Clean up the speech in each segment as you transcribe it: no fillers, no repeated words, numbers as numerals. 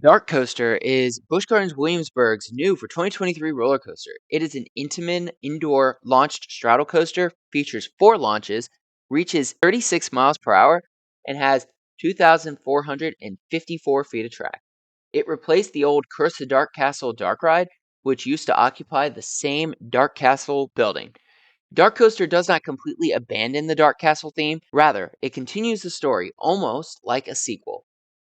DarKoaster is Busch Gardens Williamsburg's new for 2023 roller coaster. It is an Intamin indoor launched straddle coaster, features 4 launches, reaches 36 miles per hour, and has 2,454 feet of track. It replaced the old Curse of DarKastle dark ride, which used to occupy the same DarKastle building. DarKoaster does not completely abandon the DarKastle theme, rather, it continues the story almost like a sequel.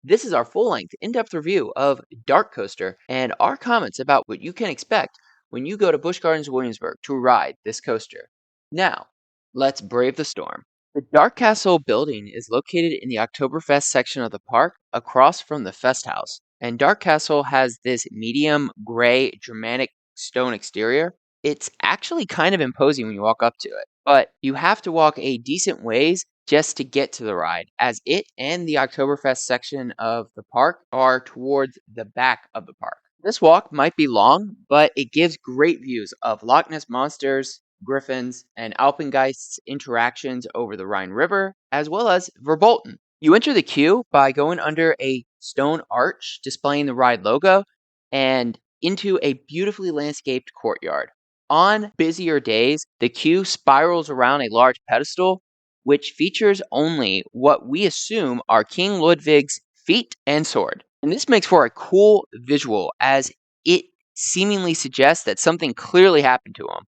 This is our full-length, in-depth review of DarKoaster and our comments about what you can expect when you go to Busch Gardens Williamsburg to ride this coaster. Now, let's brave the storm. The DarKastle building is located in the Oktoberfest section of the park across from the Fest House. And DarKastle has this medium gray Germanic stone exterior. It's actually kind of imposing when you walk up to it, but you have to walk a decent ways just to get to the ride, as it and the Oktoberfest section of the park are towards the back of the park. This walk might be long, but it gives great views of Loch Ness monsters, griffins, and Alpengeist's interactions over the Rhine River, as well as Verbolten. You enter the queue by going under a stone arch displaying the ride logo and into a beautifully landscaped courtyard. On busier days, the queue spirals around a large pedestal which features only what we assume are King Ludwig's feet and sword. And this makes for a cool visual as it seemingly suggests that something clearly happened to him.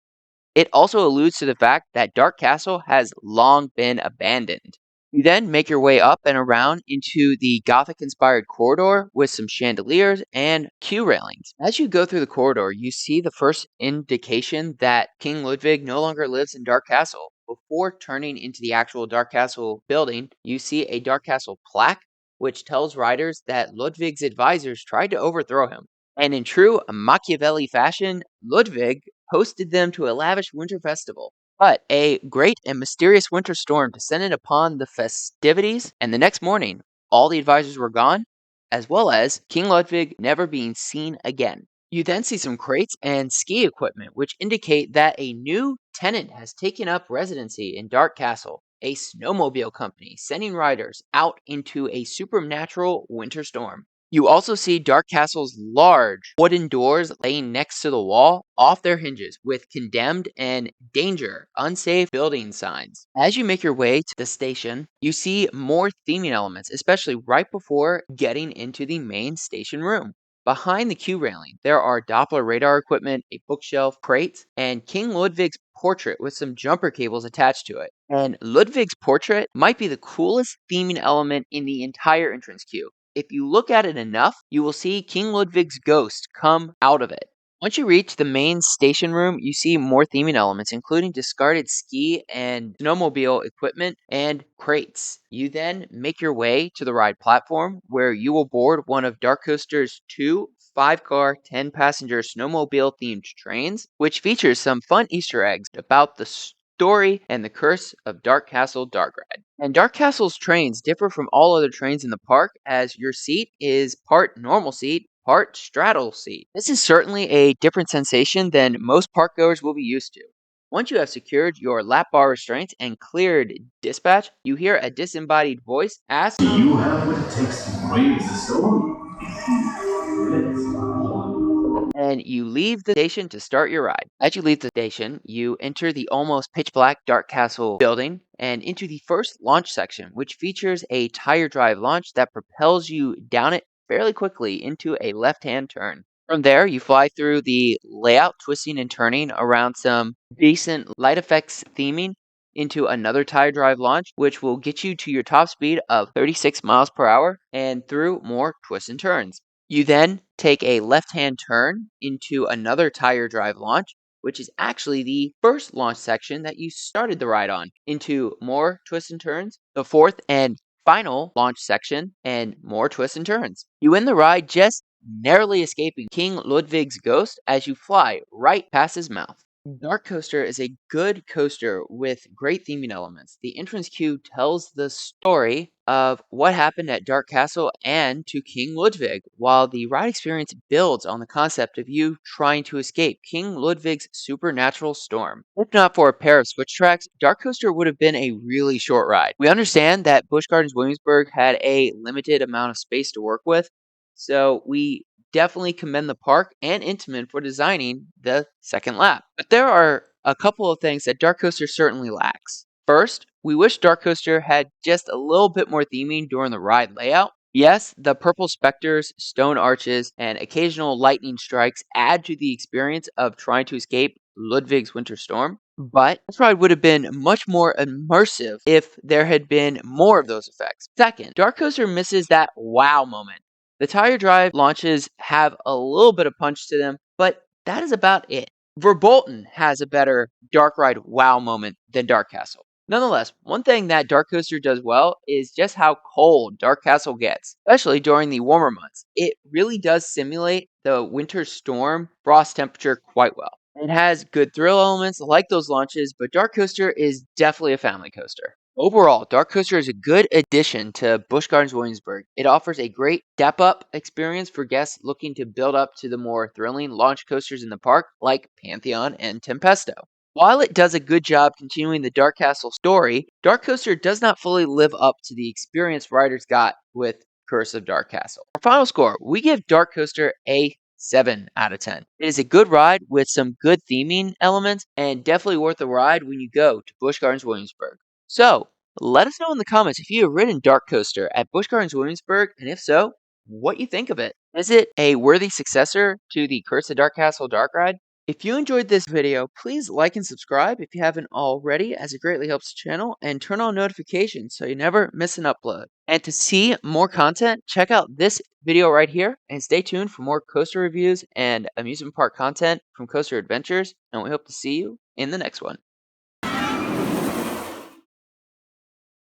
It also alludes to the fact that DarKastle has long been abandoned. You then make your way up and around into the Gothic-inspired corridor with some chandeliers and queue railings. As you go through the corridor, you see the first indication that King Ludwig no longer lives in DarKastle. Before turning into the actual DarKastle building, you see a DarKastle plaque, which tells riders that Ludwig's advisors tried to overthrow him. And in true Machiavelli fashion, Ludwig hosted them to a lavish winter festival. But a great and mysterious winter storm descended upon the festivities, and the next morning, all the advisors were gone, as well as King Ludwig never being seen again. You then see some crates and ski equipment, which indicate that a new tenant has taken up residency in DarKastle, a snowmobile company sending riders out into a supernatural winter storm. You also see DarKastle's large wooden doors laying next to the wall off their hinges with condemned and danger, unsafe building signs. As you make your way to the station, you see more theming elements, especially right before getting into the main station room. Behind the queue railing, there are Doppler radar equipment, a bookshelf, crates, and King Ludwig's portrait with some jumper cables attached to it. And Ludwig's portrait might be the coolest theming element in the entire entrance queue. If you look at it enough, you will see King Ludwig's ghost come out of it. Once you reach the main station room, you see more theming elements, including discarded ski and snowmobile equipment and crates. You then make your way to the ride platform, where you will board one of DarKoaster's 2 5-car, 10-passenger snowmobile-themed trains, which features some fun Easter eggs about the story and the Curse of DarKastle dark ride. And DarKastle's trains differ from all other trains in the park, as your seat is part normal seat, part straddle seat. This is certainly a different sensation than most park goers will be used to. Once you have secured your lap bar restraints and cleared dispatch, you hear a disembodied voice ask, "Do you have what it takes to brave the storm?" and you leave the station to start your ride. As you leave the station, you enter the almost pitch black DarKastle building and into the first launch section, which features a tire drive launch that propels you down it fairly quickly into a left-hand turn. From there, you fly through the layout, twisting and turning around some decent light effects theming into another tire drive launch, which will get you to your top speed of 36 miles per hour and through more twists and turns. You then take a left-hand turn into another tire drive launch, which is actually the first launch section that you started the ride on, into more twists and turns, the fourth and final launch section, and more twists and turns. You end the ride just narrowly escaping King Ludwig's ghost as you fly right past his mouth. DarKoaster is a good coaster with great theming elements. The entrance queue tells the story of what happened at DarKastle and to King Ludwig, while the ride experience builds on the concept of you trying to escape King Ludwig's supernatural storm. If not for a pair of switch tracks, DarKoaster would have been a really short ride. We understand that Busch Gardens Williamsburg had a limited amount of space to work with, So we definitely commend the park and Intamin for designing the second lap. But there are a couple of things that DarKoaster certainly lacks. First, we wish DarKoaster had just a little bit more theming during the ride layout. Yes, the purple specters, stone arches, and occasional lightning strikes add to the experience of trying to escape Ludwig's winter storm, but this ride would have been much more immersive if there had been more of those effects. Second, DarKoaster misses that wow moment. The tire drive launches have a little bit of punch to them, but that is about it. Verbolten has a better dark ride wow moment than DarKastle. Nonetheless, one thing that DarKoaster does well is just how cold DarKastle gets, especially during the warmer months. It really does simulate the winter storm frost temperature quite well. It has good thrill elements like those launches, but DarKoaster is definitely a family coaster. Overall, DarKoaster is a good addition to Busch Gardens Williamsburg. It offers a great step-up experience for guests looking to build up to the more thrilling launch coasters in the park, like Pantheon and Tempesto. While it does a good job continuing the DarKastle story, DarKoaster does not fully live up to the experience riders got with Curse of DarKastle. Our final score, we give DarKoaster a 7 out of 10. It is a good ride with some good theming elements and definitely worth a ride when you go to Busch Gardens Williamsburg. So, let us know in the comments if you have ridden DarKoaster at Busch Gardens Williamsburg, and if so, what you think of it. Is it a worthy successor to the Curse of DarKastle Dark Ride? If you enjoyed this video, please like and subscribe if you haven't already, as it greatly helps the channel, and turn on notifications so you never miss an upload. And to see more content, check out this video right here, and stay tuned for more coaster reviews and amusement park content from Coaster Adventures, and we hope to see you in the next one.